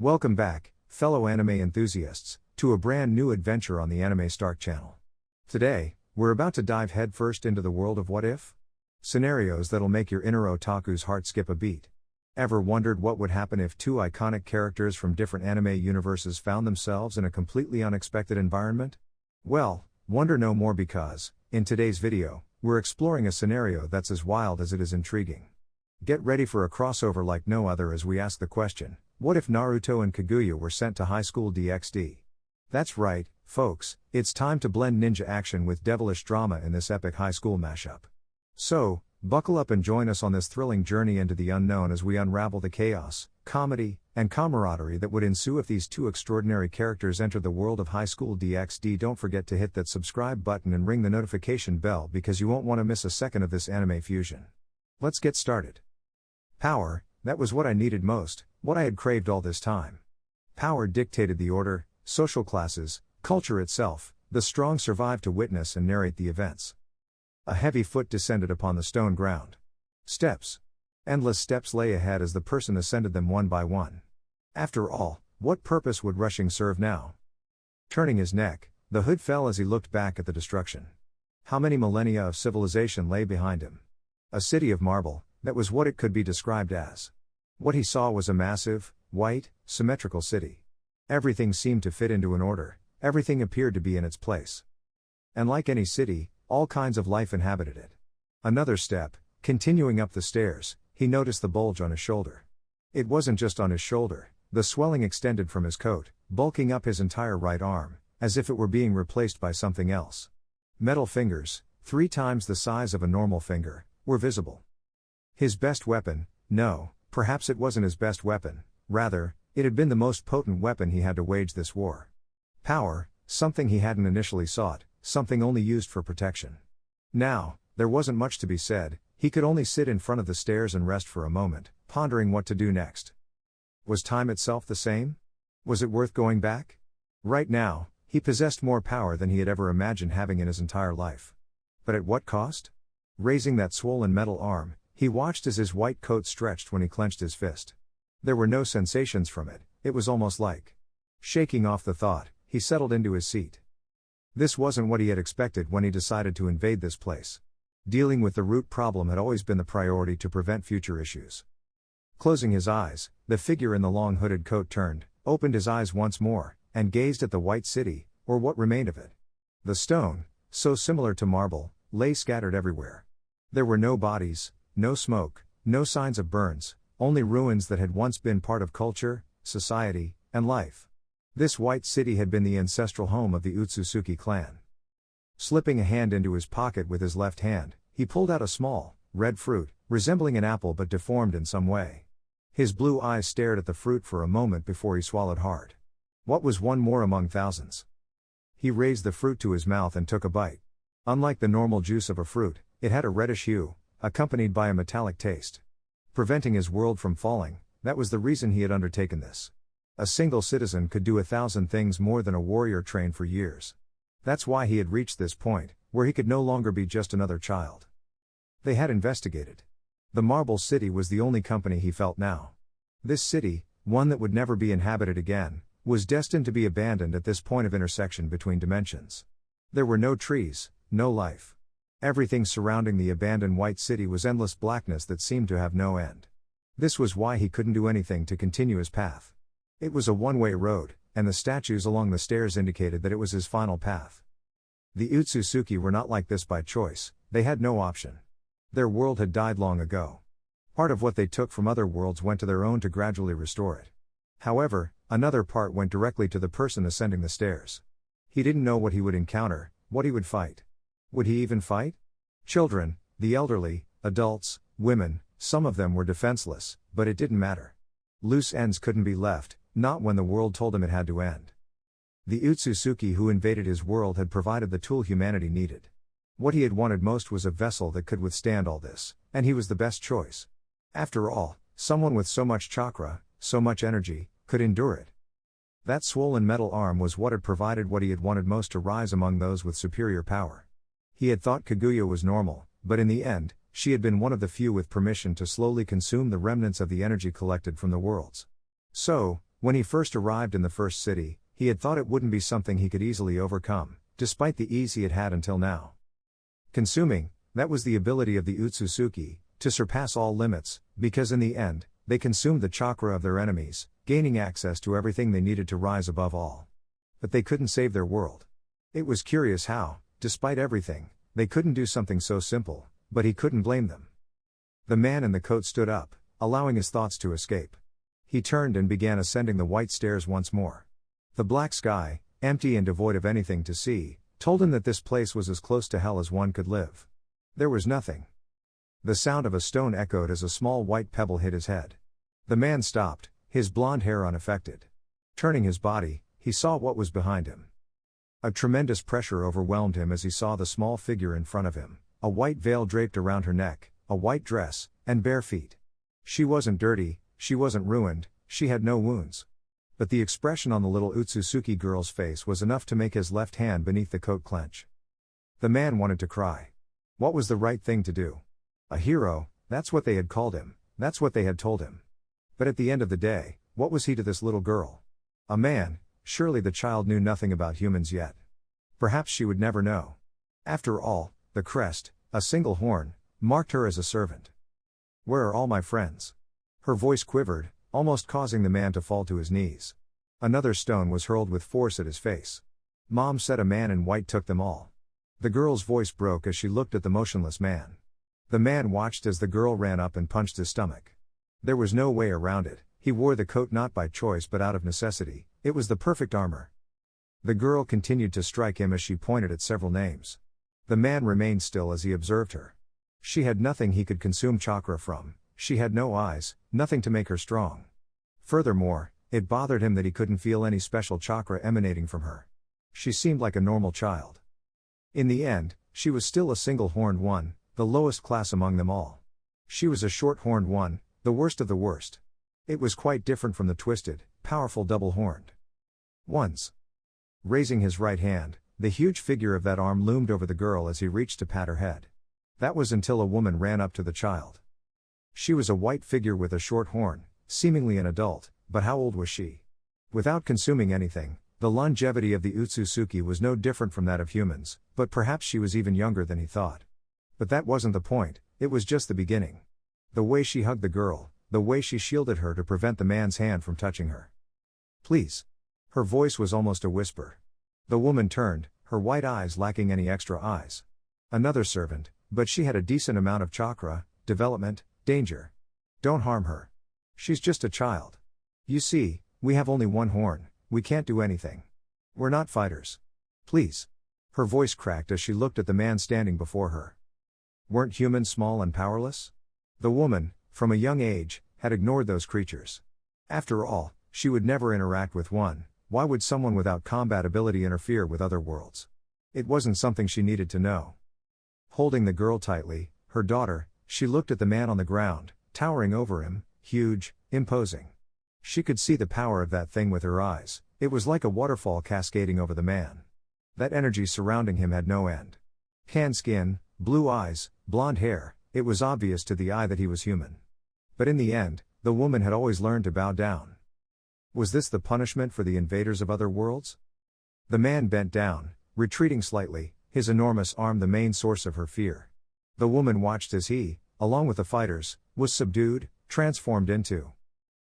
Welcome back, fellow anime enthusiasts, to a brand new adventure on the Anime Stark channel. Today, we're about to dive headfirst into the world of what if? Scenarios that'll make your inner otaku's heart skip a beat. Ever wondered what would happen if two iconic characters from different anime universes found themselves in a completely unexpected environment? Well, wonder no more because, in today's video, we're exploring a scenario that's as wild as it is intriguing. Get ready for a crossover like no other as we ask the question, what if Naruto and Kaguya were sent to high school DxD? That's right, folks, it's time to blend ninja action with devilish drama in this epic high school mashup. So, buckle up and join us on this thrilling journey into the unknown as we unravel the chaos, comedy, and camaraderie that would ensue if these two extraordinary characters enter the world of high school DxD. Don't forget to hit that subscribe button and ring the notification bell because you won't want to miss a second of this anime fusion. Let's get started. Power, that was what I needed most, what I had craved all this time. Power dictated the order, social classes, culture itself. The strong survived to witness and narrate the events. A heavy foot descended upon the stone ground. Steps. Endless steps lay ahead as the person ascended them one by one. After all, what purpose would rushing serve now? Turning his neck, the hood fell as he looked back at the destruction. How many millennia of civilization lay behind him? A city of marble, that was what it could be described as. What he saw was a massive, white, symmetrical city. Everything seemed to fit into an order, everything appeared to be in its place. And like any city, all kinds of life inhabited it. Another step, continuing up the stairs, he noticed the bulge on his shoulder. It wasn't just on his shoulder, the swelling extended from his coat, bulking up his entire right arm, as if it were being replaced by something else. Metal fingers, 3 times the size of a normal finger, were visible. His best weapon? No, perhaps it wasn't his best weapon, rather, it had been the most potent weapon he had to wage this war. Power, something he hadn't initially sought, something only used for protection. Now, there wasn't much to be said, he could only sit in front of the stairs and rest for a moment, pondering what to do next. Was time itself the same? Was it worth going back? Right now, he possessed more power than he had ever imagined having in his entire life. But at what cost? Raising that swollen metal arm, he watched as his white coat stretched when he clenched his fist. There were no sensations from it, it was almost like. Shaking off the thought, he settled into his seat. This wasn't what he had expected when he decided to invade this place. Dealing with the root problem had always been the priority to prevent future issues. Closing his eyes, the figure in the long hooded coat turned, opened his eyes once more, and gazed at the white city, or what remained of it. The stone, so similar to marble, lay scattered everywhere. There were no bodies, no smoke, no signs of burns, only ruins that had once been part of culture, society, and life. This white city had been the ancestral home of the Otsutsuki clan. Slipping a hand into his pocket with his left hand, he pulled out a small, red fruit, resembling an apple but deformed in some way. His blue eyes stared at the fruit for a moment before he swallowed hard. What was one more among thousands? He raised the fruit to his mouth and took a bite. Unlike the normal juice of a fruit, it had a reddish hue, accompanied by a metallic taste. Preventing his world from falling, that was the reason he had undertaken this. A single citizen could do 1,000 things more than a warrior trained for years. That's why he had reached this point, where he could no longer be just another child. They had investigated. The Marble City was the only company he felt now. This city, one that would never be inhabited again, was destined to be abandoned at this point of intersection between dimensions. There were no trees, no life. Everything surrounding the abandoned white city was endless blackness that seemed to have no end. This was why he couldn't do anything to continue his path. It was a one-way road, and the statues along the stairs indicated that it was his final path. The Otsutsuki were not like this by choice, they had no option. Their world had died long ago. Part of what they took from other worlds went to their own to gradually restore it. However, another part went directly to the person ascending the stairs. He didn't know what he would encounter, what he would fight. Would he even fight? Children, the elderly, adults, women, some of them were defenseless, but it didn't matter. Loose ends couldn't be left, not when the world told him it had to end. The Otsutsuki who invaded his world had provided the tool humanity needed. What he had wanted most was a vessel that could withstand all this, and he was the best choice. After all, someone with so much chakra, so much energy, could endure it. That swollen metal arm was what had provided what he had wanted most to rise among those with superior power. He had thought Kaguya was normal, but in the end, she had been one of the few with permission to slowly consume the remnants of the energy collected from the worlds. So, When he first arrived in the first city, he had thought it wouldn't be something he could easily overcome, despite the ease he had had until now. Consuming, that was the ability of the Otsutsuki, to surpass all limits, because in the end, they consumed the chakra of their enemies, gaining access to everything they needed to rise above all. But they couldn't save their world. It was curious how, despite everything, they couldn't do something so simple, but he couldn't blame them. The man in the coat stood up, allowing his thoughts to escape. He turned and began ascending the white stairs once more. The black sky, empty and devoid of anything to see, told him that this place was as close to hell as one could live. There was nothing. The sound of a stone echoed as a small white pebble hit his head. The man stopped, his blonde hair unaffected. Turning his body, he saw what was behind him. A tremendous pressure overwhelmed him as he saw the small figure in front of him, a white veil draped around her neck, a white dress, and bare feet. She wasn't dirty, she wasn't ruined, she had no wounds. But the expression on the little Otsutsuki girl's face was enough to make his left hand beneath the coat clench. The man wanted to cry. What was the right thing to do? A hero, that's what they had called him, that's what they had told him. But at the end of the day, what was he to this little girl? A man, surely the child knew nothing about humans yet. Perhaps she would never know. After all, the crest, a single horn, marked her as a servant. Where are all my friends? Her voice quivered, almost causing the man to fall to his knees. Another stone was hurled with force at his face. Mom said a man in white took them all. The girl's voice broke as she looked at the motionless man. The man watched as the girl ran up and punched his stomach. There was no way around it, he wore the coat not by choice but out of necessity, it was the perfect armor. The girl continued to strike him as she pointed at several names. The man remained still as he observed her. She had nothing he could consume chakra from, she had no eyes, nothing to make her strong. Furthermore, it bothered him that he couldn't feel any special chakra emanating from her. She seemed like a normal child. In the end, she was still a single-horned one, the lowest class among them all. She was a short-horned one, the worst of the worst. It was quite different from the twisted, powerful double-horned ones. Raising his right hand, the huge figure of that arm loomed over the girl as he reached to pat her head. That was until a woman ran up to the child. She was a white figure with a short horn, seemingly an adult, but how old was she? Without consuming anything, the longevity of the Otsutsuki was no different from that of humans, but perhaps she was even younger than he thought. But that wasn't the point, it was just the beginning. The way she hugged the girl, the way she shielded her to prevent the man's hand from touching her. Please. Her voice was almost a whisper. The woman turned, her white eyes lacking any extra eyes. Another servant, but she had a decent amount of chakra, development, danger. Don't harm her. She's just a child. You see, we have only one horn, we can't do anything. We're not fighters. Please. Her voice cracked as she looked at the man standing before her. Weren't humans small and powerless? The woman, from a young age, had ignored those creatures. After all, she would never interact with one. Why would someone without combat ability interfere with other worlds? It wasn't something she needed to know. Holding the girl tightly, her daughter, she looked at the man on the ground, towering over him, huge, imposing. She could see the power of that thing with her eyes, it was like a waterfall cascading over the man. That energy surrounding him had no end. Tan skin, blue eyes, blonde hair, it was obvious to the eye that he was human. But in the end, the woman had always learned to bow down. Was this the punishment for the invaders of other worlds? The man bent down, retreating slightly, his enormous arm the main source of her fear. The woman watched as he, along with the fighters, was subdued, transformed into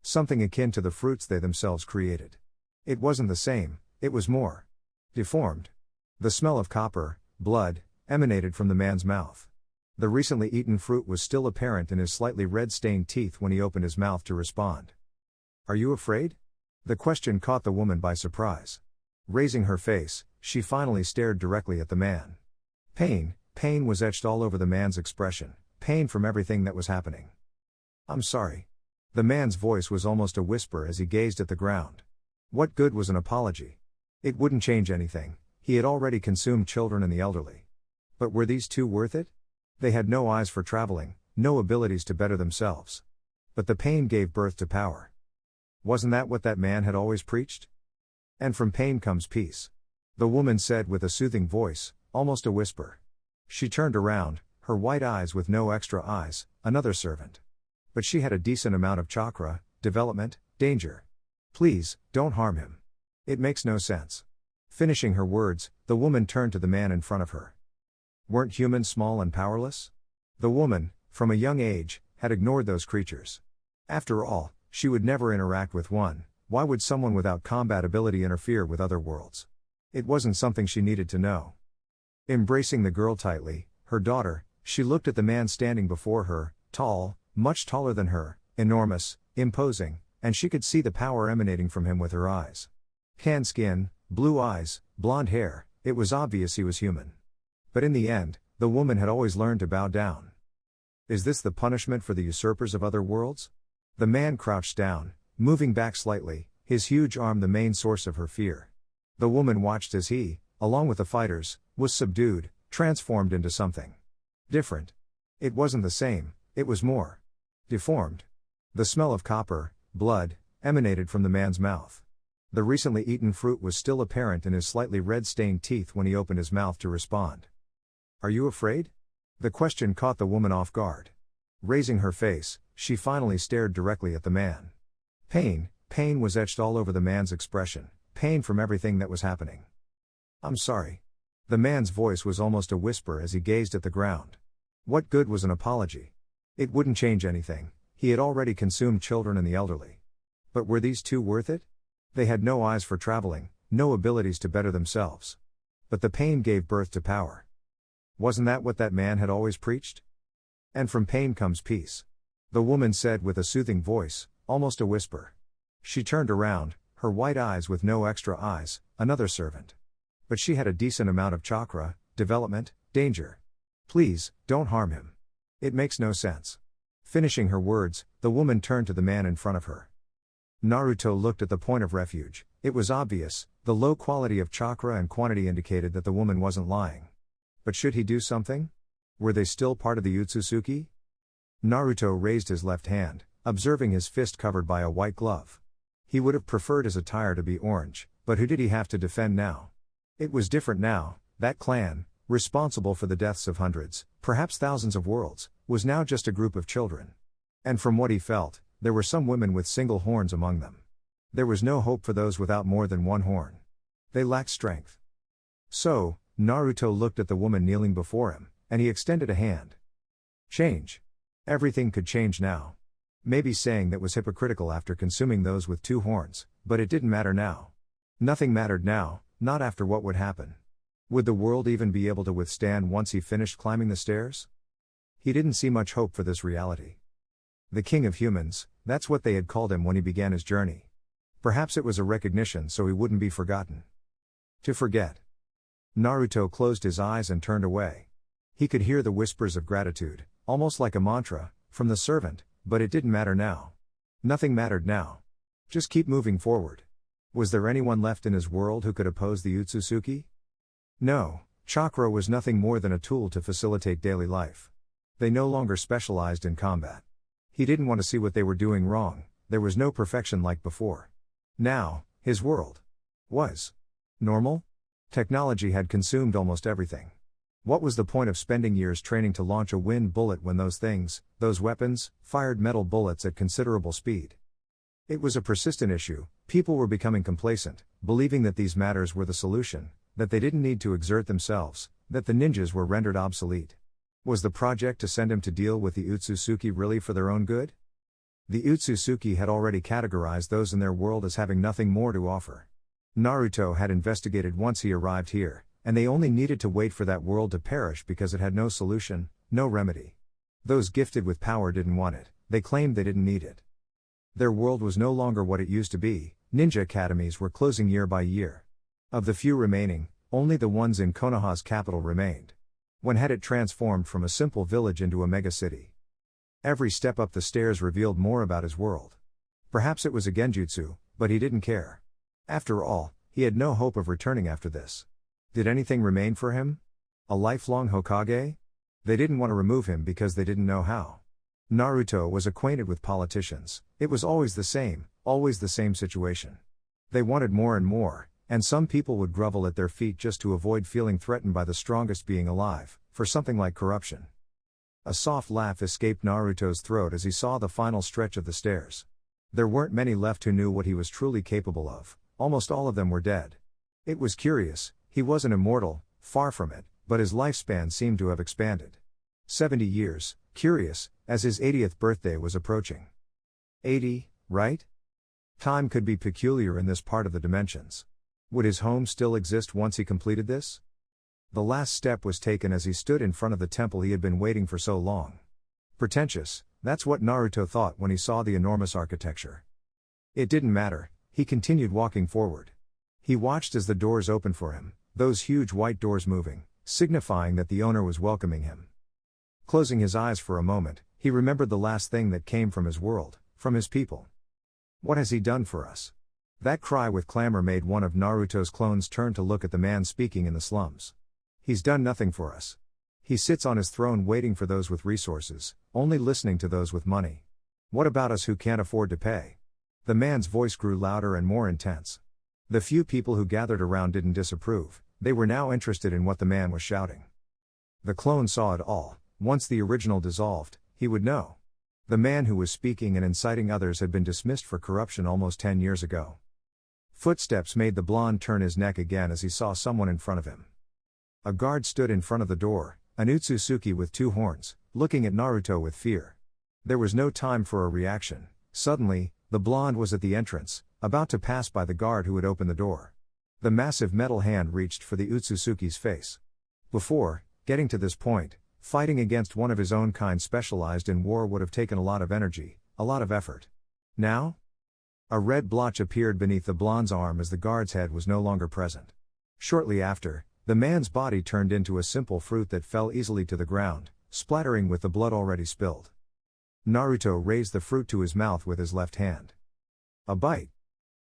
something akin to the fruits they themselves created. It wasn't the same, it was more deformed. The smell of copper, blood, emanated from the man's mouth. The recently eaten fruit was still apparent in his slightly red-stained teeth when he opened his mouth to respond. Are you afraid? The question caught the woman by surprise. Raising her face, she finally stared directly at the man. Pain was etched all over the man's expression, pain from everything that was happening. I'm sorry. The man's voice was almost a whisper as he gazed at the ground. What good was an apology? It wouldn't change anything, he had already consumed children and the elderly. But were these two worth it? They had no eyes for traveling, no abilities to better themselves. But the pain gave birth to power. Wasn't that what that man had always preached? And from pain comes peace. The woman said with a soothing voice, almost a whisper. She turned around, her white eyes with no extra eyes, another servant. But she had a decent amount of chakra, development, danger. Please, don't harm him. It makes no sense. Finishing her words, the woman turned to the man in front of her. Weren't humans small and powerless? The woman, from a young age, had ignored those creatures. After all, she would never interact with one. Why would someone without combat ability interfere with other worlds? It wasn't something she needed to know. Embracing the girl tightly, her daughter, she looked at the man standing before her, tall, much taller than her, enormous, imposing, and she could see the power emanating from him with her eyes. Tan skin, blue eyes, blonde hair, it was obvious he was human. But in the end, the woman had always learned to bow down. Is this the punishment for the usurpers of other worlds? The man crouched down, moving back slightly, his huge arm the main source of her fear. The woman watched as he, along with the fighters, was subdued, transformed into something different. It wasn't the same, it was more deformed. The smell of copper, blood, emanated from the man's mouth. The recently eaten fruit was still apparent in his slightly red-stained teeth when he opened his mouth to respond. Are you afraid? The question caught the woman off guard. Raising her face, she finally stared directly at the man. Pain was etched all over the man's expression, pain from everything that was happening. I'm sorry. The man's voice was almost a whisper as he gazed at the ground. What good was an apology? It wouldn't change anything, he had already consumed children and the elderly. But were these two worth it? They had no eyes for traveling, no abilities to better themselves. But the pain gave birth to power. Wasn't that what that man had always preached? And from pain comes peace. The woman said with a soothing voice, almost a whisper. She turned around, her white eyes with no extra eyes, another servant. But she had a decent amount of chakra, development, danger. Please, don't harm him. It makes no sense. Finishing her words, the woman turned to the man in front of her. Naruto looked at the point of refuge. It was obvious, the low quality of chakra and quantity indicated that the woman wasn't lying. But should he do something? Were they still part of the Otsutsuki? Naruto raised his left hand, observing his fist covered by a white glove. He would have preferred his attire to be orange, but who did he have to defend now? It was different now. That clan, responsible for the deaths of hundreds, perhaps thousands of worlds, was now just a group of children. And from what he felt, there were some women with single horns among them. There was no hope for those without more than one horn. They lacked strength. So, Naruto looked at the woman kneeling before him, and he extended a hand. Change. Everything could change now. Maybe saying that was hypocritical after consuming those with two horns, but it didn't matter now. Nothing mattered now, not after what would happen. Would the world even be able to withstand once he finished climbing the stairs? He didn't see much hope for this reality. The king of humans, that's what they had called him when he began his journey. Perhaps it was a recognition so he wouldn't be forgotten. To forget. Naruto closed his eyes and turned away. He could hear the whispers of gratitude, almost like a mantra, from the servant, but it didn't matter now. Nothing mattered now. Just keep moving forward. Was there anyone left in his world who could oppose the Otsutsuki? No, chakra was nothing more than a tool to facilitate daily life. They no longer specialized in combat. He didn't want to see what they were doing wrong, there was no perfection like before. Now, his world was normal? Technology had consumed almost everything. What was the point of spending years training to launch a wind bullet when those things, those weapons, fired metal bullets at considerable speed? It was a persistent issue. People were becoming complacent, believing that these matters were the solution, that they didn't need to exert themselves, that the ninjas were rendered obsolete. Was the project to send him to deal with the Otsutsuki really for their own good? The Otsutsuki had already categorized those in their world as having nothing more to offer. Naruto had investigated once he arrived here, and they only needed to wait for that world to perish because it had no solution, no remedy. Those gifted with power didn't want it, they claimed they didn't need it. Their world was no longer what it used to be, ninja academies were closing year by year. Of the few remaining, only the ones in Konoha's capital remained. When had it transformed from a simple village into a megacity? Every step up the stairs revealed more about his world. Perhaps it was a genjutsu, but he didn't care. After all, he had no hope of returning after this. Did anything remain for him? A lifelong Hokage? They didn't want to remove him because they didn't know how. Naruto was acquainted with politicians. It was always the same situation. They wanted more and more, and some people would grovel at their feet just to avoid feeling threatened by the strongest being alive, for something like corruption. A soft laugh escaped Naruto's throat as he saw the final stretch of the stairs. There weren't many left who knew what he was truly capable of, almost all of them were dead. It was curious, he wasn't immortal, far from it, but his lifespan seemed to have expanded. 70 years, curious, as his 80th birthday was approaching. 80, right? Time could be peculiar in this part of the dimensions. Would his home still exist once he completed this? The last step was taken as he stood in front of the temple he had been waiting for so long. Pretentious, that's what Naruto thought when he saw the enormous architecture. It didn't matter, he continued walking forward. He watched as the doors opened for him, those huge white doors moving, signifying that the owner was welcoming him. Closing his eyes for a moment, he remembered the last thing that came from his world, from his people. What has he done for us? That cry with clamor made one of Naruto's clones turn to look at the man speaking in the slums. He's done nothing for us. He sits on his throne waiting for those with resources, only listening to those with money. What about us who can't afford to pay? The man's voice grew louder and more intense. The few people who gathered around didn't disapprove, they were now interested in what the man was shouting. The clone saw it all. Once the original dissolved, he would know. The man who was speaking and inciting others had been dismissed for corruption almost 10 years ago. Footsteps made the blonde turn his neck again as he saw someone in front of him. A guard stood in front of the door, an Otsutsuki with 2 horns, looking at Naruto with fear. There was no time for a reaction. Suddenly, the blonde was at the entrance, about to pass by the guard who had opened the door. The massive metal hand reached for the Otsutsuki's face. Before getting to this point, fighting against one of his own kind specialized in war would have taken a lot of energy, a lot of effort. Now? A red blotch appeared beneath the blonde's arm as the guard's head was no longer present. Shortly after, the man's body turned into a simple fruit that fell easily to the ground, splattering with the blood already spilled. Naruto raised the fruit to his mouth with his left hand. A bite.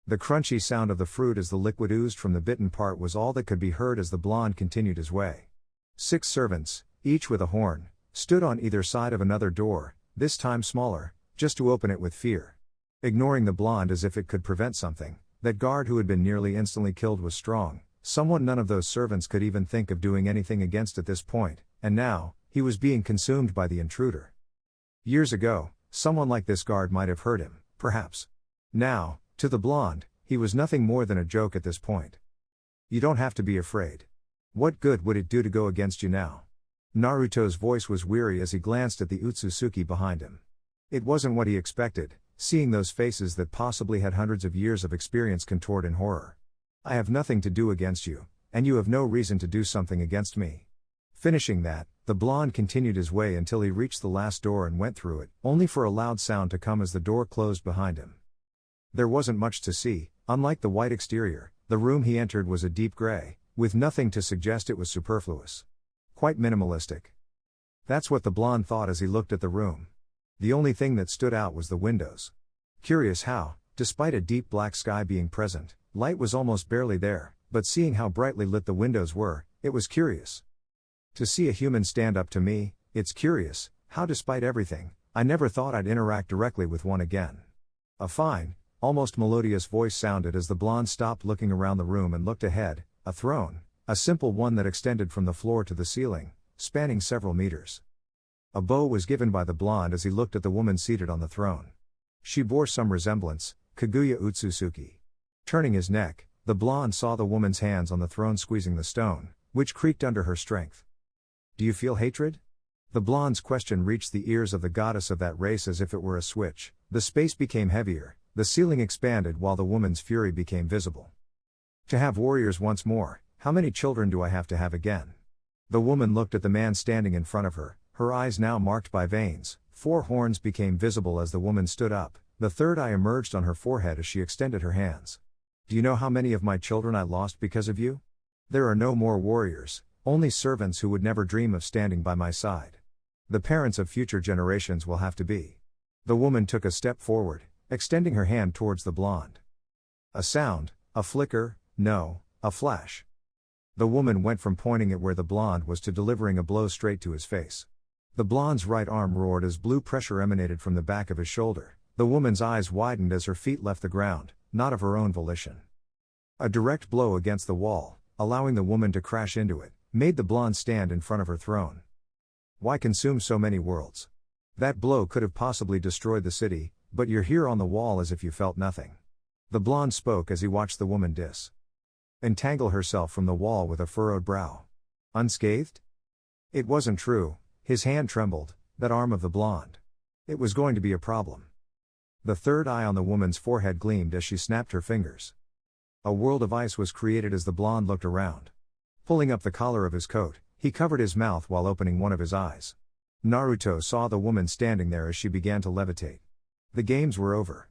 The crunchy sound of the fruit as the liquid oozed from the bitten part was all that could be heard as the blonde continued his way. 6 servants, each with a horn, stood on either side of another door, this time smaller, just to open it with fear. Ignoring the blonde as if it could prevent something, that guard who had been nearly instantly killed was strong. Someone none of those servants could even think of doing anything against at this point, and now, he was being consumed by the intruder. Years ago, someone like this guard might have hurt him, perhaps. Now, to the blonde, he was nothing more than a joke at this point. You don't have to be afraid. What good would it do to go against you now? Naruto's voice was weary as he glanced at the Otsutsuki behind him. It wasn't what he expected, seeing those faces that possibly had hundreds of years of experience contort in horror. I have nothing to do against you, and you have no reason to do something against me. Finishing that, the blonde continued his way until he reached the last door and went through it, only for a loud sound to come as the door closed behind him. There wasn't much to see. Unlike the white exterior, the room he entered was a deep gray, with nothing to suggest it was superfluous. Quite minimalistic. That's what the blonde thought as he looked at the room. The only thing that stood out was the windows. Curious how, despite a deep black sky being present, light was almost barely there, but seeing how brightly lit the windows were, it was curious. To see a human stand up to me, it's curious, how despite everything, I never thought I'd interact directly with one again. A fine, almost melodious voice sounded as the blonde stopped looking around the room and looked ahead, a throne, a simple one that extended from the floor to the ceiling, spanning several meters. A bow was given by the blonde as he looked at the woman seated on the throne. She bore some resemblance, Kaguya Otsutsuki. Turning his neck, the blonde saw the woman's hands on the throne squeezing the stone, which creaked under her strength. Do you feel hatred? The blonde's question reached the ears of the goddess of that race as if it were a switch. The space became heavier, the ceiling expanded while the woman's fury became visible. To have warriors once more, how many children do I have to have again? The woman looked at the man standing in front of her, her eyes now marked by veins. 4 horns became visible as the woman stood up, the third eye emerged on her forehead as she extended her hands. Do you know how many of my children I lost because of you? There are no more warriors, only servants who would never dream of standing by my side. The parents of future generations will have to be. The woman took a step forward, extending her hand towards the blonde. A sound, a flicker, no, a flash. The woman went from pointing at where the blonde was to delivering a blow straight to his face. The blonde's right arm roared as blue pressure emanated from the back of his shoulder. The woman's eyes widened as her feet left the ground, not of her own volition. A direct blow against the wall, allowing the woman to crash into it, made the blonde stand in front of her throne. Why consume so many worlds? That blow could have possibly destroyed the city, but you're here on the wall as if you felt nothing. The blonde spoke as he watched the woman entangle herself from the wall with a furrowed brow. Unscathed? It wasn't true, his hand trembled, that arm of the blonde. It was going to be a problem. The third eye on the woman's forehead gleamed as she snapped her fingers. A world of ice was created as the blonde looked around. Pulling up the collar of his coat, he covered his mouth while opening one of his eyes. Naruto saw the woman standing there as she began to levitate. The games were over.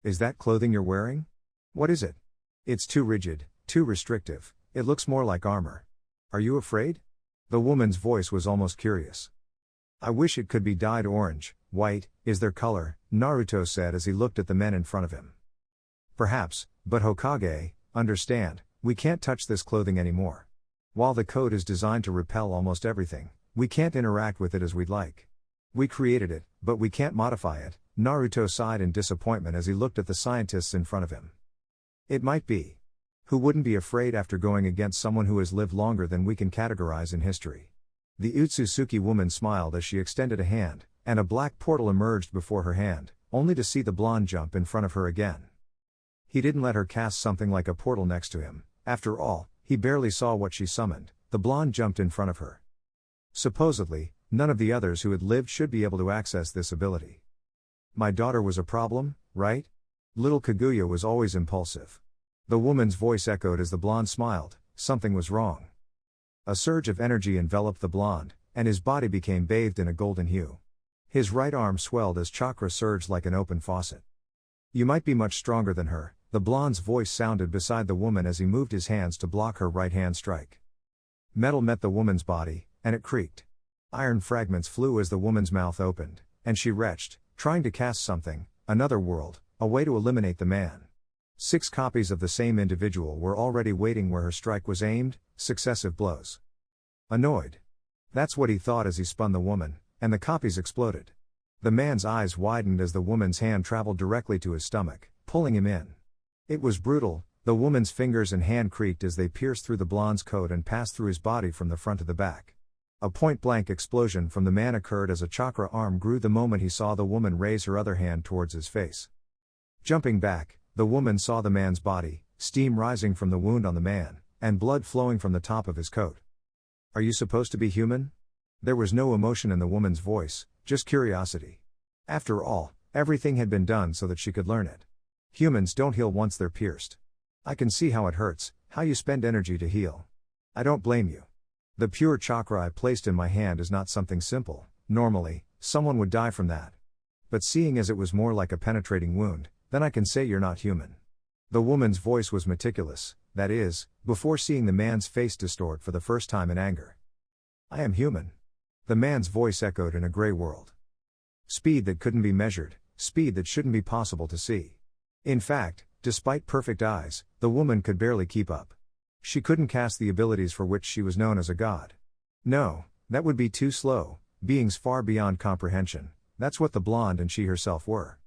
Is that clothing you're wearing? What is it? It's too rigid, too restrictive, it looks more like armor. Are you afraid? The woman's voice was almost curious. I wish it could be dyed orange, white, is their color, Naruto said as he looked at the men in front of him. Perhaps, but Hokage, understand, we can't touch this clothing anymore. While the coat is designed to repel almost everything, we can't interact with it as we'd like. We created it, but we can't modify it, Naruto sighed in disappointment as he looked at the scientists in front of him. It might be. Who wouldn't be afraid after going against someone who has lived longer than we can categorize in history? The Otsutsuki woman smiled as she extended a hand, and a black portal emerged before her hand, only to see the blonde jump in front of her again. He didn't let her cast something like a portal next to him. After all, he barely saw what she summoned. The blonde jumped in front of her. Supposedly, none of the others who had lived should be able to access this ability. My daughter was a problem, right? Little Kaguya was always impulsive. The woman's voice echoed as the blonde smiled. Something was wrong. A surge of energy enveloped the blonde, and his body became bathed in a golden hue. His right arm swelled as chakra surged like an open faucet. You might be much stronger than her, the blonde's voice sounded beside the woman as he moved his hands to block her right hand strike. Metal met the woman's body, and it creaked. Iron fragments flew as the woman's mouth opened, and she retched, trying to cast something, another world, a way to eliminate the man. 6 copies of the same individual were already waiting where her strike was aimed, successive blows. Annoyed. That's what he thought as he spun the woman, and the copies exploded. The man's eyes widened as the woman's hand traveled directly to his stomach, pulling him in. It was brutal. The woman's fingers and hand creaked as they pierced through the blonde's coat and passed through his body from the front to the back. A point-blank explosion from the man occurred as a chakra arm grew the moment he saw the woman raise her other hand towards his face. Jumping back, the woman saw the man's body, steam rising from the wound on the man, and blood flowing from the top of his coat. Are you supposed to be human? There was no emotion in the woman's voice, just curiosity. After all, everything had been done so that she could learn it. Humans don't heal once they're pierced. I can see how it hurts, how you spend energy to heal. I don't blame you. The pure chakra I placed in my hand is not something simple. Normally, someone would die from that. But seeing as it was more like a penetrating wound, then I can say you're not human. The woman's voice was meticulous, that is, before seeing the man's face distort for the first time in anger. I am human. The man's voice echoed in a gray world. Speed that couldn't be measured, speed that shouldn't be possible to see. In fact, despite perfect eyes, the woman could barely keep up. She couldn't cast the abilities for which she was known as a god. No, that would be too slow, beings far beyond comprehension. That's what the blonde and she herself were.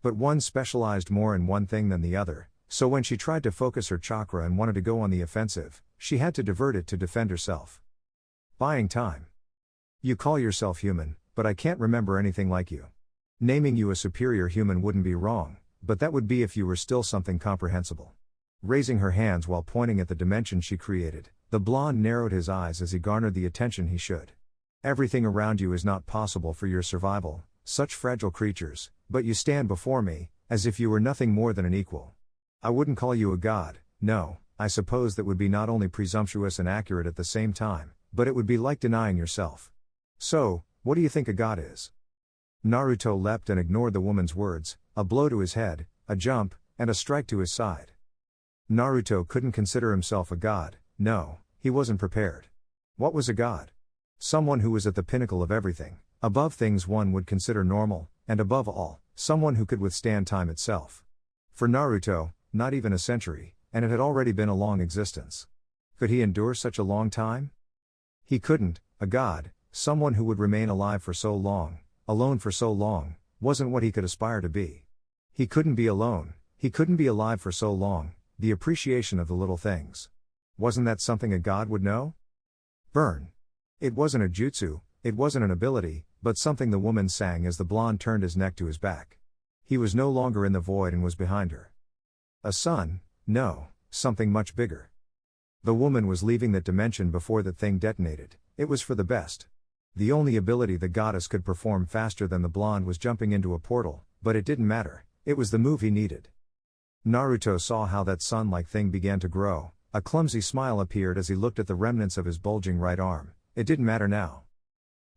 But one specialized more in one thing than the other, so when she tried to focus her chakra and wanted to go on the offensive, she had to divert it to defend herself. Buying time. You call yourself human, but I can't remember anything like you. Naming you a superior human wouldn't be wrong, but that would be if you were still something comprehensible. Raising her hands while pointing at the dimension she created, the blonde narrowed his eyes as he garnered the attention he should. Everything around you is not possible for your survival, such fragile creatures, but you stand before me, as if you were nothing more than an equal. I wouldn't call you a god, no, I suppose that would be not only presumptuous and accurate at the same time, but it would be like denying yourself. So, what do you think a god is? Naruto leapt and ignored the woman's words, a blow to his head, a jump, and a strike to his side. Naruto couldn't consider himself a god, no, he wasn't prepared. What was a god? Someone who was at the pinnacle of everything, above things one would consider normal, and above all, someone who could withstand time itself. For Naruto, not even a century, and it had already been a long existence. Could he endure such a long time? He couldn't. A god, someone who would remain alive for so long, alone for so long, wasn't what he could aspire to be. He couldn't be alone, he couldn't be alive for so long, the appreciation of the little things. Wasn't that something a god would know? Burn. It wasn't a jutsu, it wasn't an ability, but something the woman sang as the blonde turned his neck to his back. He was no longer in the void and was behind her. A sun? No, something much bigger. The woman was leaving that dimension before that thing detonated. It was for the best. The only ability the goddess could perform faster than the blonde was jumping into a portal, but it didn't matter, it was the move he needed. Naruto saw how that sun-like thing began to grow. A clumsy smile appeared as he looked at the remnants of his bulging right arm. It didn't matter now.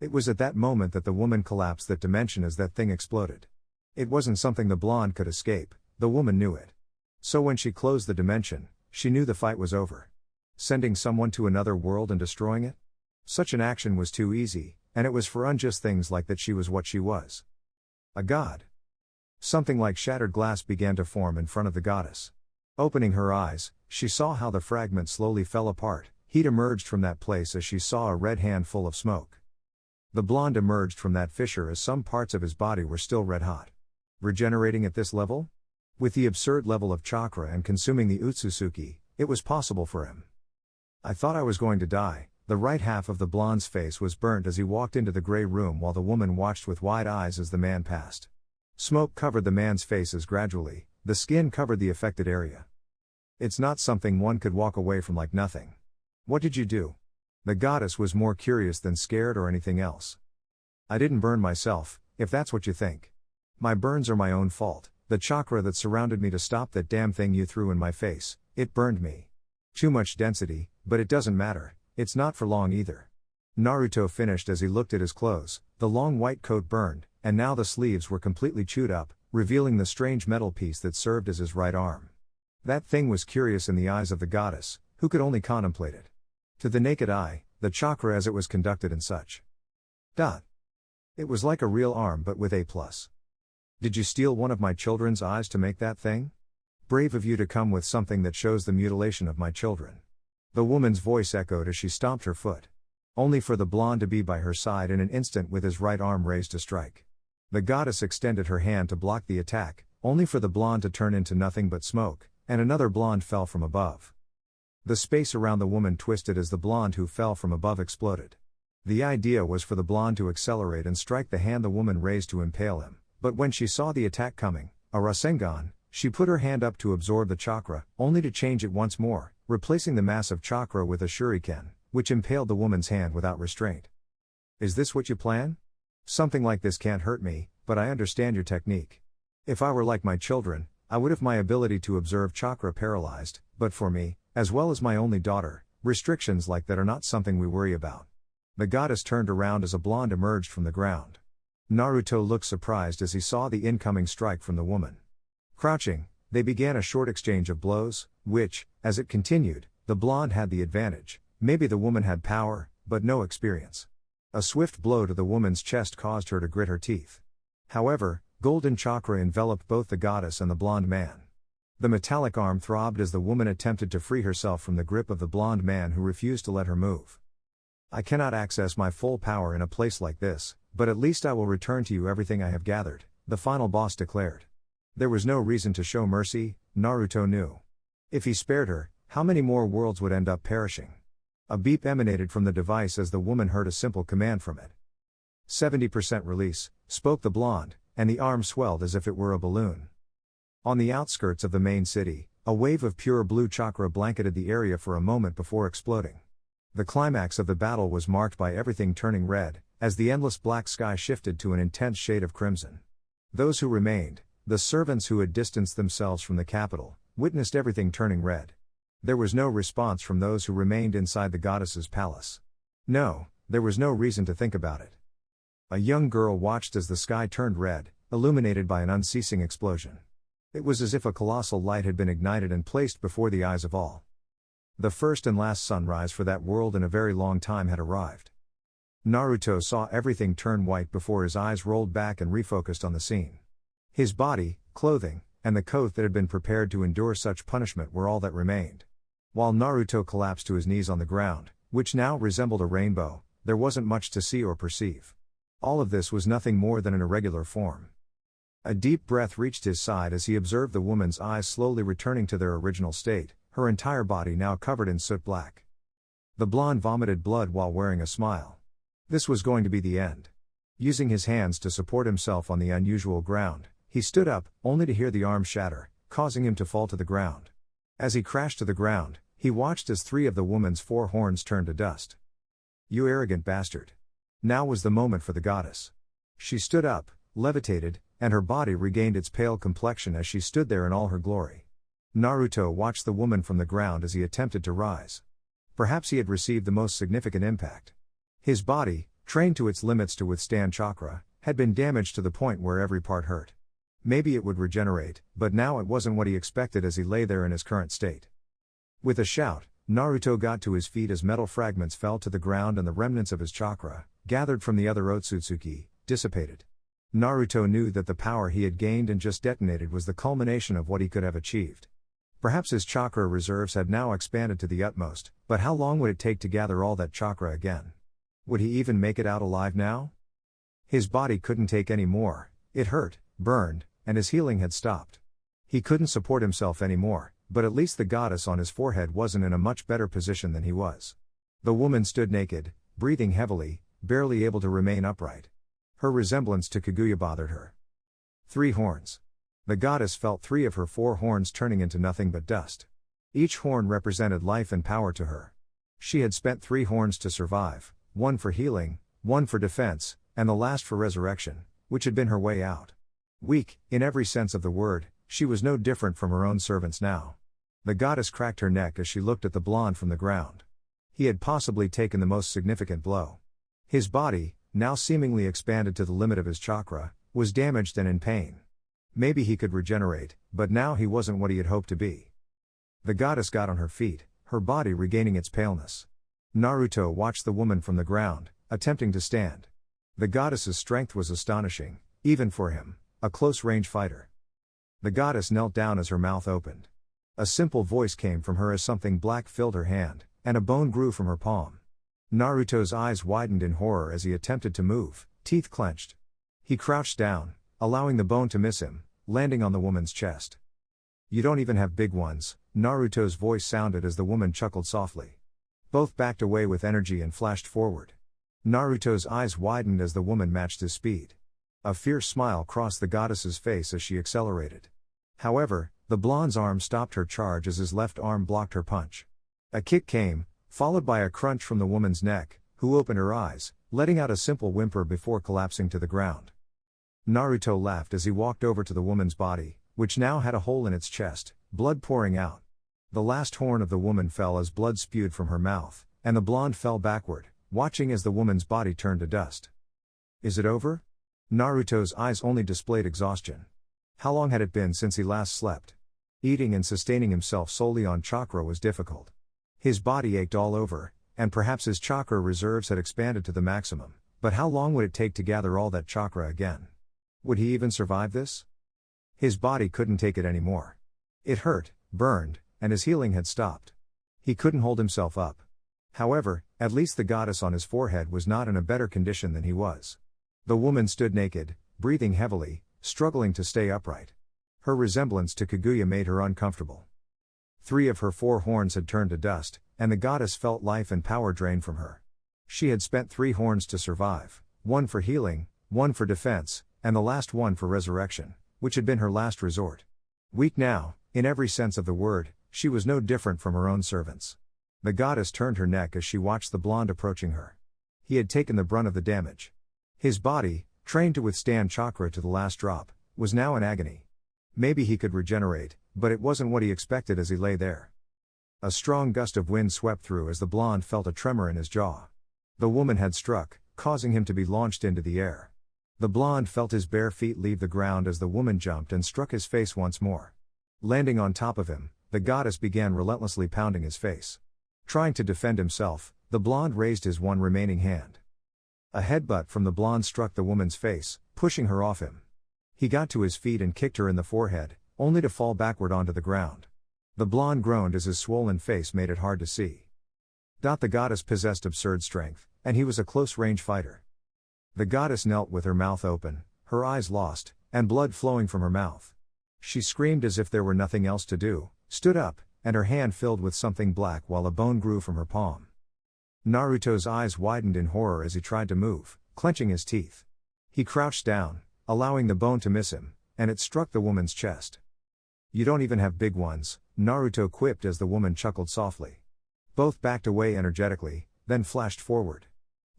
It was at that moment that the woman collapsed that dimension as that thing exploded. It wasn't something the blonde could escape, the woman knew it. So when she closed the dimension, she knew the fight was over. Sending someone to another world and destroying it? Such an action was too easy, and it was for unjust things like that she was what she was. A god. Something like shattered glass began to form in front of the goddess. Opening her eyes, she saw how the fragment slowly fell apart. Heat emerged from that place as she saw a red hand full of smoke. The blonde emerged from that fissure as some parts of his body were still red hot. Regenerating at this level? With the absurd level of chakra and consuming the Otsutsuki, it was possible for him. I thought I was going to die. The right half of the blonde's face was burnt as he walked into the gray room while the woman watched with wide eyes as the man passed. Smoke covered the man's face as gradually, the skin covered the affected area. It's not something one could walk away from like nothing. What did you do? The goddess was more curious than scared or anything else. I didn't burn myself, if that's what you think. My burns are my own fault. The chakra that surrounded me to stop that damn thing you threw in my face, it burned me. Too much density, but it doesn't matter, it's not for long either. Naruto finished as he looked at his clothes. The long white coat burned, and now the sleeves were completely chewed up, revealing the strange metal piece that served as his right arm. That thing was curious in the eyes of the goddess, who could only contemplate it. To the naked eye, the chakra as it was conducted and such. It was like a real arm but with A+. Did you steal one of my children's eyes to make that thing? Brave of you to come with something that shows the mutilation of my children. The woman's voice echoed as she stomped her foot. Only for the blonde to be by her side in an instant with his right arm raised to strike. The goddess extended her hand to block the attack, only for the blonde to turn into nothing but smoke, and another blonde fell from above. The space around the woman twisted as the blonde who fell from above exploded. The idea was for the blonde to accelerate and strike the hand the woman raised to impale him. But when she saw the attack coming, a Rasengan, she put her hand up to absorb the chakra, only to change it once more, replacing the massive chakra with a shuriken, which impaled the woman's hand without restraint. Is this what you plan? Something like this can't hurt me, but I understand your technique. If I were like my children, I would have my ability to observe chakra paralyzed, but for me, as well as my only daughter, restrictions like that are not something we worry about. The goddess turned around as a blonde emerged from the ground. Naruto looked surprised as he saw the incoming strike from the woman. Crouching, they began a short exchange of blows, which, as it continued, the blonde had the advantage. Maybe the woman had power, but no experience. A swift blow to the woman's chest caused her to grit her teeth. However, golden chakra enveloped both the goddess and the blonde man. The metallic arm throbbed as the woman attempted to free herself from the grip of the blonde man who refused to let her move. I cannot access my full power in a place like this, but at least I will return to you everything I have gathered, the final boss declared. There was no reason to show mercy, Naruto knew. If he spared her, how many more worlds would end up perishing? A beep emanated from the device as the woman heard a simple command from it. 70% release, spoke the blonde, and the arm swelled as if it were a balloon. On the outskirts of the main city, a wave of pure blue chakra blanketed the area for a moment before exploding. The climax of the battle was marked by everything turning red, as the endless black sky shifted to an intense shade of crimson. Those who remained, the servants who had distanced themselves from the capital, witnessed everything turning red. There was no response from those who remained inside the goddess's palace. No, there was no reason to think about it. A young girl watched as the sky turned red, illuminated by an unceasing explosion. It was as if a colossal light had been ignited and placed before the eyes of all. The first and last sunrise for that world in a very long time had arrived. Naruto saw everything turn white before his eyes rolled back and refocused on the scene. His body, clothing, and the coat that had been prepared to endure such punishment were all that remained. While Naruto collapsed to his knees on the ground, which now resembled a rainbow, there wasn't much to see or perceive. All of this was nothing more than an irregular form. A deep breath reached his side as he observed the woman's eyes slowly returning to their original state, her entire body now covered in soot black. The blonde vomited blood while wearing a smile. This was going to be the end. Using his hands to support himself on the unusual ground, He stood up, only to hear the arm shatter, causing him to fall to the ground. As he crashed to the ground, he watched as 3 of the woman's 4 horns turned to dust. "You arrogant bastard." Now was the moment for the goddess. She stood up, levitated, and her body regained its pale complexion as she stood there in all her glory. Naruto watched the woman from the ground as he attempted to rise. Perhaps he had received the most significant impact. His body, trained to its limits to withstand chakra, had been damaged to the point where every part hurt. Maybe it would regenerate, but now it wasn't what he expected as he lay there in his current state. With a shout, Naruto got to his feet as metal fragments fell to the ground and the remnants of his chakra, gathered from the other Otsutsuki, dissipated. Naruto knew that the power he had gained and just detonated was the culmination of what he could have achieved. Perhaps his chakra reserves had now expanded to the utmost, but how long would it take to gather all that chakra again? Would he even make it out alive now? His body couldn't take any more, it hurt, burned, and his healing had stopped. He couldn't support himself anymore, but at least the goddess on his forehead wasn't in a much better position than he was. The woman stood naked, breathing heavily, barely able to remain upright. Her resemblance to Kaguya bothered her. 3 horns. The goddess felt 3 of her 4 horns turning into nothing but dust. Each horn represented life and power to her. She had spent 3 horns to survive, 1 for healing, 1 for defense, and the last for resurrection, which had been her way out. Weak, in every sense of the word, she was no different from her own servants now. The goddess cracked her neck as she looked at the blonde from the ground. He had possibly taken the most significant blow. His body, now seemingly expanded to the limit of his chakra, was damaged and in pain. Maybe he could regenerate, but now he wasn't what he had hoped to be. The goddess got on her feet, her body regaining its paleness. Naruto watched the woman from the ground, attempting to stand. The goddess's strength was astonishing, even for him, a close-range fighter. The goddess knelt down as her mouth opened. A simple voice came from her as something black filled her hand, and a bone grew from her palm. Naruto's eyes widened in horror as he attempted to move, teeth clenched. He crouched down, allowing the bone to miss him, landing on the woman's chest. "You don't even have big ones," Naruto's voice sounded as the woman chuckled softly. Both backed away with energy and flashed forward. Naruto's eyes widened as the woman matched his speed. A fierce smile crossed the goddess's face as she accelerated. However, the blonde's arm stopped her charge as his left arm blocked her punch. A kick came, followed by a crunch from the woman's neck, who opened her eyes, letting out a simple whimper before collapsing to the ground. Naruto laughed as he walked over to the woman's body, which now had a hole in its chest, blood pouring out. The last horn of the woman fell as blood spewed from her mouth, and the blonde fell backward, watching as the woman's body turned to dust. "Is it over?" Naruto's eyes only displayed exhaustion. How long had it been since he last slept? Eating and sustaining himself solely on chakra was difficult. His body ached all over, and perhaps his chakra reserves had expanded to the maximum, but how long would it take to gather all that chakra again? Would he even survive this? His body couldn't take it anymore. It hurt, burned, and his healing had stopped. He couldn't hold himself up. However, at least the goddess on his forehead was not in a better condition than he was. The woman stood naked, breathing heavily, struggling to stay upright. Her resemblance to Kaguya made her uncomfortable. 3 of her 4 horns had turned to dust, and the goddess felt life and power drain from her. She had spent 3 horns to survive, 1 for healing, 1 for defense, and the last one for resurrection, which had been her last resort. Weak now, in every sense of the word, she was no different from her own servants. The goddess turned her neck as she watched the blonde approaching her. He had taken the brunt of the damage. His body, trained to withstand chakra to the last drop, was now in agony. Maybe he could regenerate, but it wasn't what he expected as he lay there. A strong gust of wind swept through as the blonde felt a tremor in his jaw. The woman had struck, causing him to be launched into the air. The blonde felt his bare feet leave the ground as the woman jumped and struck his face once more. Landing on top of him, the goddess began relentlessly pounding his face. Trying to defend himself, the blonde raised his one remaining hand. A headbutt from the blonde struck the woman's face, pushing her off him. He got to his feet and kicked her in the forehead, only to fall backward onto the ground. The blonde groaned as his swollen face made it hard to see. The goddess possessed absurd strength, and he was a close-range fighter. The goddess knelt with her mouth open, her eyes lost, and blood flowing from her mouth. She screamed as if there were nothing else to do, stood up, and her hand filled with something black while a bone grew from her palm. Naruto's eyes widened in horror as he tried to move, clenching his teeth. He crouched down, allowing the bone to miss him, and it struck the woman's chest. "You don't even have big ones," Naruto quipped as the woman chuckled softly. Both backed away energetically, then flashed forward.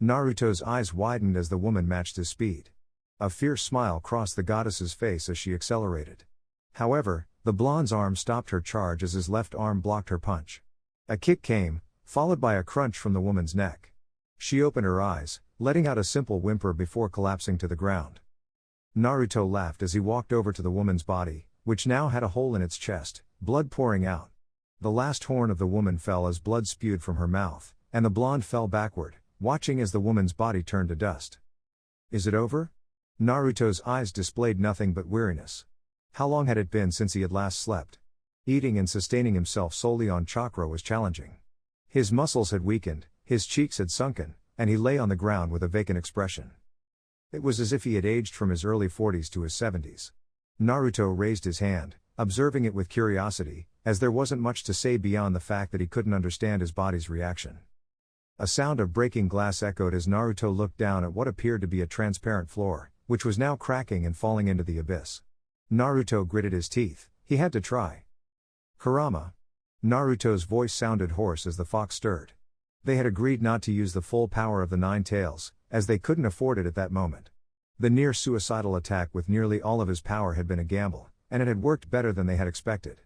Naruto's eyes widened as the woman matched his speed. A fierce smile crossed the goddess's face as she accelerated. However, the blonde's arm stopped her charge as his left arm blocked her punch. A kick came, followed by a crunch from the woman's neck. She opened her eyes, letting out a simple whimper before collapsing to the ground. Naruto laughed as he walked over to the woman's body, which now had a hole in its chest, blood pouring out. The last horn of the woman fell as blood spewed from her mouth, and the blonde fell backward, watching as the woman's body turned to dust. "Is it over?" Naruto's eyes displayed nothing but weariness. How long had it been since he had last slept? Eating and sustaining himself solely on chakra was challenging. His muscles had weakened, his cheeks had sunken, and he lay on the ground with a vacant expression. It was as if he had aged from his early 40s to his 70s. Naruto raised his hand, observing it with curiosity, as there wasn't much to say beyond the fact that he couldn't understand his body's reaction. A sound of breaking glass echoed as Naruto looked down at what appeared to be a transparent floor, which was now cracking and falling into the abyss. Naruto gritted his teeth. He had to try. "Kurama." Naruto's voice sounded hoarse as the fox stirred. They had agreed not to use the full power of the 9 tails, as they couldn't afford it at that moment. The near-suicidal attack with nearly all of his power had been a gamble, and it had worked better than they had expected.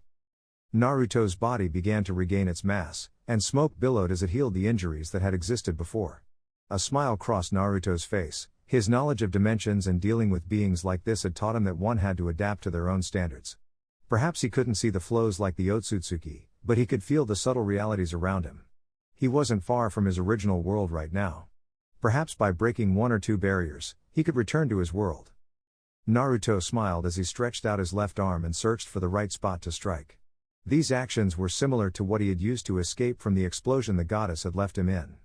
Naruto's body began to regain its mass, and smoke billowed as it healed the injuries that had existed before. A smile crossed Naruto's face. His knowledge of dimensions and dealing with beings like this had taught him that one had to adapt to their own standards. Perhaps he couldn't see the flows like the Otsutsuki, but he could feel the subtle realities around him. He wasn't far from his original world right now. Perhaps by breaking 1 or 2 barriers, he could return to his world. Naruto smiled as he stretched out his left arm and searched for the right spot to strike. These actions were similar to what he had used to escape from the explosion the goddess had left him in.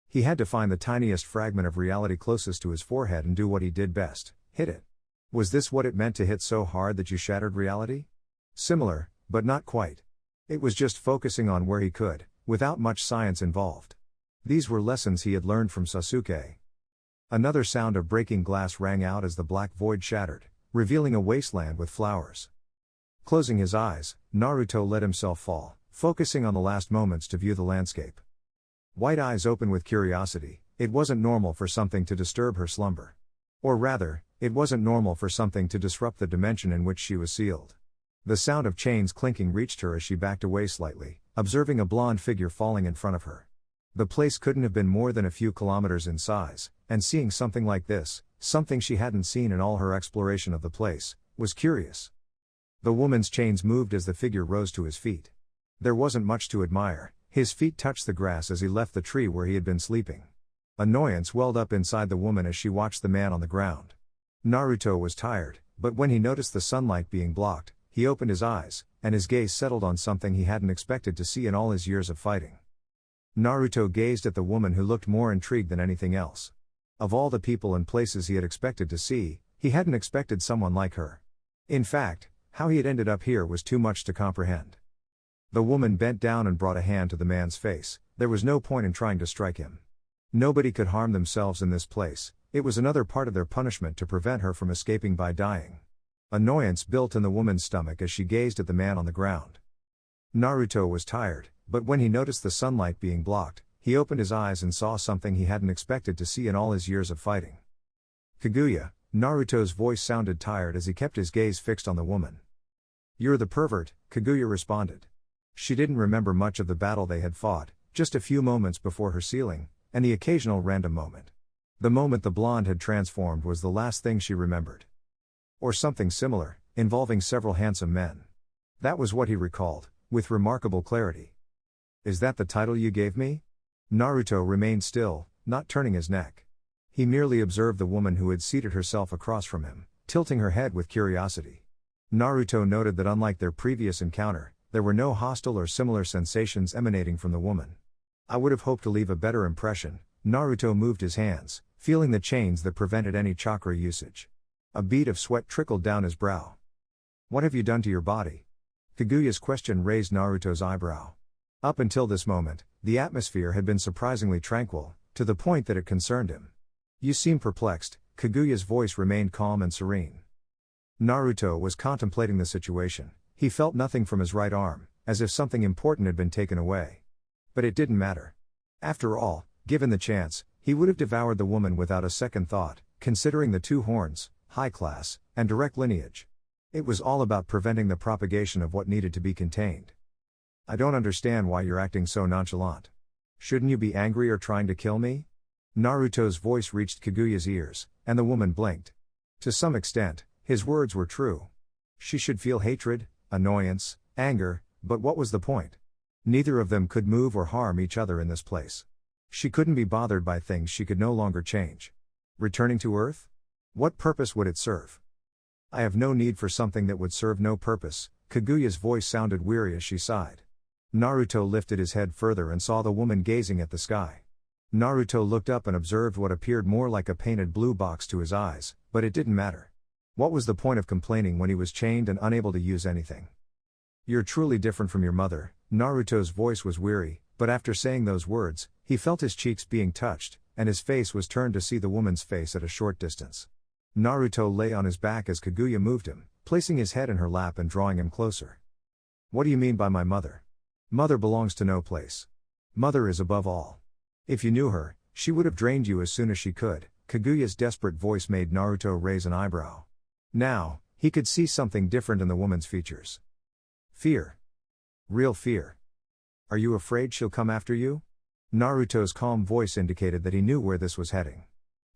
He had to find the tiniest fragment of reality closest to his forehead and do what he did best: hit it. Was this what it meant to hit so hard that you shattered reality? Similar, but not quite. It was just focusing on where he could, without much science involved. These were lessons he had learned from Sasuke. Another sound of breaking glass rang out as the black void shattered, revealing a wasteland with flowers. Closing his eyes, Naruto let himself fall, focusing on the last moments to view the landscape. White eyes open with curiosity. It wasn't normal for something to disturb her slumber. Or rather, it wasn't normal for something to disrupt the dimension in which she was sealed. The sound of chains clinking reached her as she backed away slightly, observing a blonde figure falling in front of her. The place couldn't have been more than a few kilometers in size, and seeing something like this, something she hadn't seen in all her exploration of the place, was curious. The woman's chains moved as the figure rose to his feet. There wasn't much to admire. His feet touched the grass as he left the tree where he had been sleeping. Annoyance welled up inside the woman as she watched the man on the ground. Naruto was tired, but when he noticed the sunlight being blocked, he opened his eyes, and his gaze settled on something he hadn't expected to see in all his years of fighting. Naruto gazed at the woman who looked more intrigued than anything else. Of all the people and places he had expected to see, he hadn't expected someone like her. In fact, how he had ended up here was too much to comprehend. The woman bent down and brought a hand to the man's face. There was no point in trying to strike him. Nobody could harm themselves in this place. It was another part of their punishment to prevent her from escaping by dying. Annoyance built in the woman's stomach as she gazed at the man on the ground. Naruto was tired, but when he noticed the sunlight being blocked, he opened his eyes and saw something he hadn't expected to see in all his years of fighting. "Kaguya," Naruto's voice sounded tired as he kept his gaze fixed on the woman. "You're the pervert," Kaguya responded. She didn't remember much of the battle they had fought, just a few moments before her sealing, and the occasional random moment. The moment the blonde had transformed was the last thing she remembered. Or something similar, involving several handsome men. That was what he recalled, with remarkable clarity. "Is that the title you gave me?" Naruto remained still, not turning his neck. He merely observed the woman who had seated herself across from him, tilting her head with curiosity. Naruto noted that unlike their previous encounter, there were no hostile or similar sensations emanating from the woman. "I would have hoped to leave a better impression." Naruto moved his hands, feeling the chains that prevented any chakra usage. A bead of sweat trickled down his brow. "What have you done to your body?" Kaguya's question raised Naruto's eyebrow. Up until this moment, the atmosphere had been surprisingly tranquil, to the point that it concerned him. "You seem perplexed." Kaguya's voice remained calm and serene. Naruto was contemplating the situation. He felt nothing from his right arm, as if something important had been taken away. But it didn't matter. After all, given the chance, he would have devoured the woman without a second thought, considering the two horns, high class, and direct lineage. It was all about preventing the propagation of what needed to be contained. I don't understand why you're acting so nonchalant. Shouldn't you be angry or trying to kill me? Naruto's voice reached Kaguya's ears, and the woman blinked. To some extent, his words were true. She should feel hatred, annoyance, anger, but what was the point? Neither of them could move or harm each other in this place. She couldn't be bothered by things she could no longer change. Returning to Earth? What purpose would it serve? I have no need for something that would serve no purpose. Kaguya's voice sounded weary as she sighed. Naruto lifted his head further and saw the woman gazing at the sky. Naruto looked up and observed what appeared more like a painted blue box to his eyes, but it didn't matter. What was the point of complaining when he was chained and unable to use anything? You're truly different from your mother. Naruto's voice was weary, but after saying those words, he felt his cheeks being touched, and his face was turned to see the woman's face at a short distance. Naruto lay on his back as Kaguya moved him, placing his head in her lap and drawing him closer. What do you mean by my mother? Mother belongs to no place. Mother is above all. If you knew her, she would have drained you as soon as she could. Kaguya's desperate voice made Naruto raise an eyebrow. Now, he could see something different in the woman's features. Fear. Real fear. Are you afraid she'll come after you? Naruto's calm voice indicated that he knew where this was heading.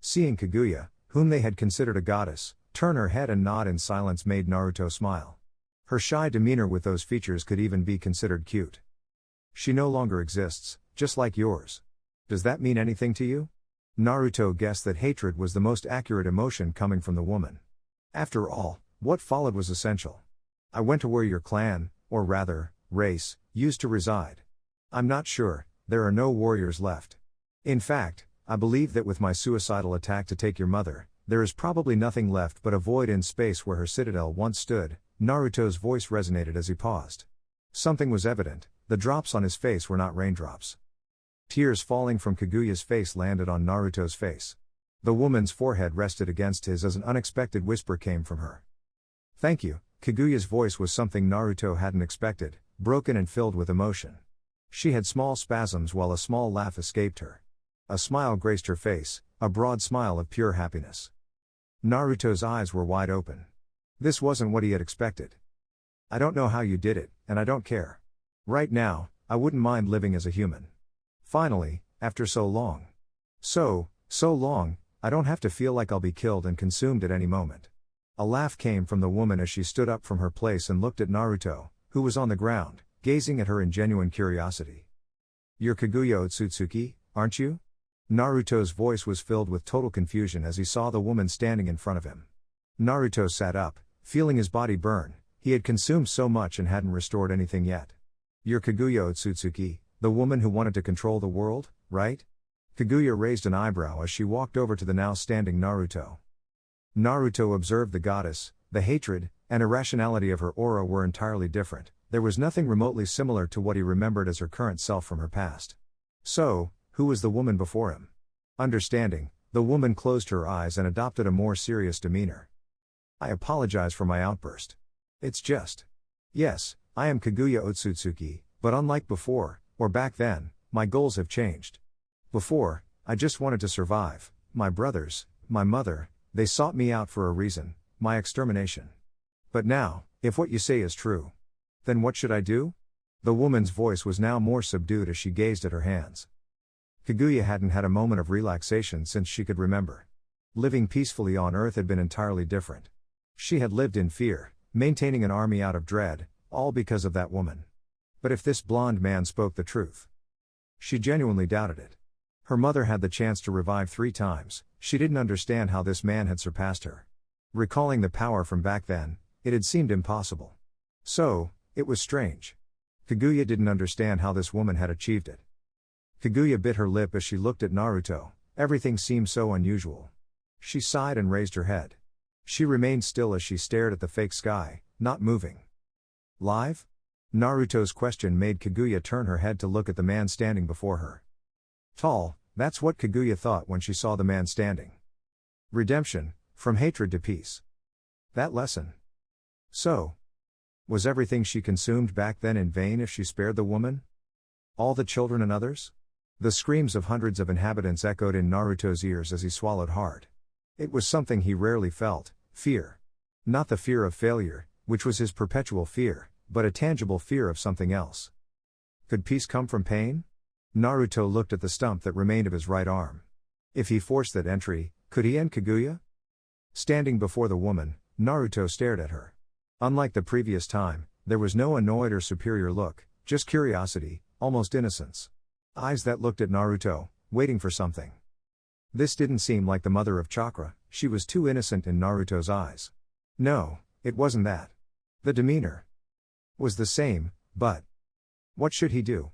Seeing Kaguya, whom they had considered a goddess, turn her head and nod in silence made Naruto smile. Her shy demeanor with those features could even be considered cute. She no longer exists, just like yours. Does that mean anything to you? Naruto guessed that hatred was the most accurate emotion coming from the woman. After all, what followed was essential. I went to where your clan, or rather, race, used to reside. I'm not sure, there are no warriors left. In fact, I believe that with my suicidal attack to take your mother, there is probably nothing left but a void in space where her citadel once stood. Naruto's voice resonated as he paused. Something was evident, the drops on his face were not raindrops. Tears falling from Kaguya's face landed on Naruto's face. The woman's forehead rested against his as an unexpected whisper came from her. Thank you. Kaguya's voice was something Naruto hadn't expected, broken and filled with emotion. She had small spasms while a small laugh escaped her. A smile graced her face, a broad smile of pure happiness. Naruto's eyes were wide open. This wasn't what he had expected. I don't know how you did it, and I don't care. Right now, I wouldn't mind living as a human. Finally, after so long. So long, I don't have to feel like I'll be killed and consumed at any moment. A laugh came from the woman as she stood up from her place and looked at Naruto, who was on the ground, gazing at her in genuine curiosity. You're Kaguya Otsutsuki, aren't you? Naruto's voice was filled with total confusion as he saw the woman standing in front of him. Naruto sat up, feeling his body burn. He had consumed so much and hadn't restored anything yet. You're Kaguya Otsutsuki, the woman who wanted to control the world, right? Kaguya raised an eyebrow as she walked over to the now standing Naruto. Naruto observed the goddess, the hatred, and irrationality of her aura were entirely different. There was nothing remotely similar to what he remembered as her current self from her past. So, who was the woman before him? Understanding, the woman closed her eyes and adopted a more serious demeanor. I apologize for my outburst. It's just. Yes, I am Kaguya Otsutsuki, but unlike before, or back then, my goals have changed. Before, I just wanted to survive. My brothers, my mother, they sought me out for a reason, my extermination. But now, if what you say is true, then what should I do? The woman's voice was now more subdued as she gazed at her hands. Kaguya hadn't had a moment of relaxation since she could remember. Living peacefully on Earth had been entirely different. She had lived in fear, maintaining an army out of dread, all because of that woman. But if this blonde man spoke the truth? She genuinely doubted it. Her mother had the chance to revive 3 times, she didn't understand how this man had surpassed her. Recalling the power from back then, it had seemed impossible. So, it was strange. Kaguya didn't understand how this woman had achieved it. Kaguya bit her lip as she looked at Naruto, everything seemed so unusual. She sighed and raised her head. She remained still as she stared at the fake sky, not moving. Live? Naruto's question made Kaguya turn her head to look at the man standing before her. Tall, that's what Kaguya thought when she saw the man standing. Redemption, from hatred to peace. That lesson. So, was everything she consumed back then in vain if she spared the woman? All the children and others? The screams of hundreds of inhabitants echoed in Naruto's ears as he swallowed hard. It was something he rarely felt, fear. Not the fear of failure, which was his perpetual fear, but a tangible fear of something else. Could peace come from pain? Naruto looked at the stump that remained of his right arm. If he forced that entry, could he end Kaguya? Standing before the woman, Naruto stared at her. Unlike the previous time, there was no annoyed or superior look, just curiosity, almost innocence. Eyes that looked at Naruto, waiting for something. This didn't seem like the mother of chakra, she was too innocent in Naruto's eyes. No, it wasn't that. The demeanor was the same, but what should he do?